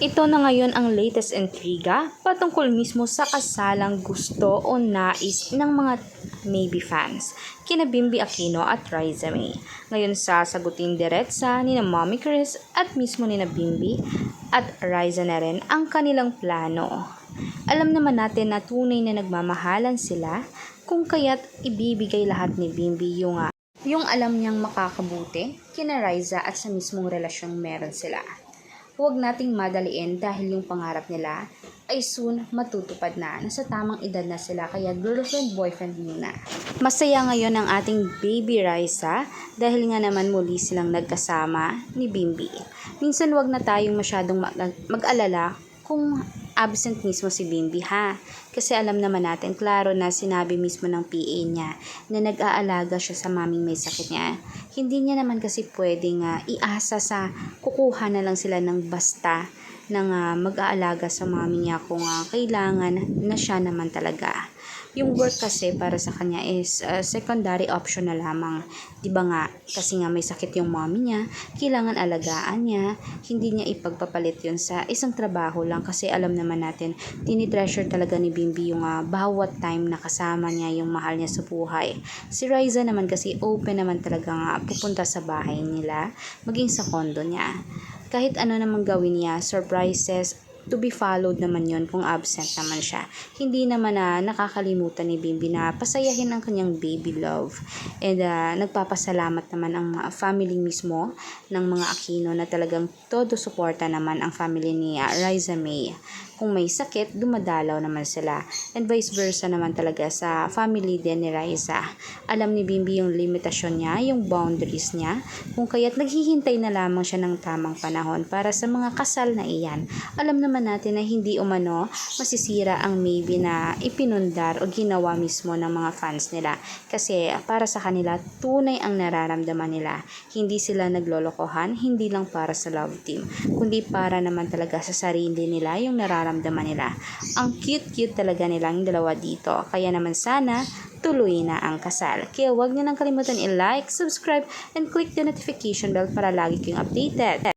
Ito na ngayon ang latest intriga patungkol mismo sa kasalang gusto o nais ng mga maybe fans kina Bimby Aquino at Riza May. Ngayon sasagutin diretsa ni na Mommy Chris at mismo ni na Bimby at Riza na rin ang kanilang plano. Alam naman natin na tunay na nagmamahalan sila kung kaya't ibibigay lahat ni Bimby yung alam niyang makakabuti kina Riza at sa mismong relasyong meron sila. Huwag nating madaliin dahil yung pangarap nila ay soon matutupad na. Nasa tamang edad na sila kaya girlfriend-boyfriend muna. Masaya ngayon ang ating baby Riza dahil nga naman muli silang nagkasama ni Bimby. Minsan huwag na tayong masyadong mag-alala kung absent mismo si Bimby ha. Kasi alam naman natin, klaro na sinabi mismo ng PA niya na nag-aalaga siya sa maming may sakit niya. Hindi niya naman kasi pwedeng iasa sa kukuha na lang sila ng basta ng mag-aalaga sa mami niya kung kailangan na siya naman talaga. Yung work kasi para sa kanya is secondary option na lamang. Diba nga, kasi nga may sakit yung mommy niya, kailangan alagaan niya, hindi niya ipagpapalit yun sa isang trabaho lang kasi alam naman natin, tinitreasure talaga ni Bimby yung bawat time na kasama niya yung mahal niya sa buhay. Si Riza naman kasi open naman talaga pupunta sa bahay nila, maging sa condo niya. Kahit ano naman gawin niya, surprises, to be followed naman yon kung absent naman siya. Hindi naman nakakalimutan ni Bimby na pasayahin ang kanyang baby love. And nagpapasalamat naman ang family mismo ng mga Aquino na talagang todo suporta naman ang family ni Riza May. Kung may sakit, dumadalaw naman sila. And vice versa naman talaga sa family din ni Riza. Alam ni Bimby yung limitasyon niya, yung boundaries niya, kung kaya't naghihintay na lamang siya ng tamang panahon para sa mga kasal na iyan. Alam naman natin na hindi umano masisira ang maybe na ipinundar o ginawa mismo ng mga fans nila. Kasi para sa kanila, tunay ang nararamdaman nila. Hindi sila naglolokohan, hindi lang para sa love team, kundi para naman talaga sa sarili nila yung nararamdaman nila. Ang cute-cute talaga nilang dalawa dito. Kaya naman sana tuloy na ang kasal. Kaya huwag niyo nang kalimutan i-like, subscribe, and click the notification bell para lagi kayong updated.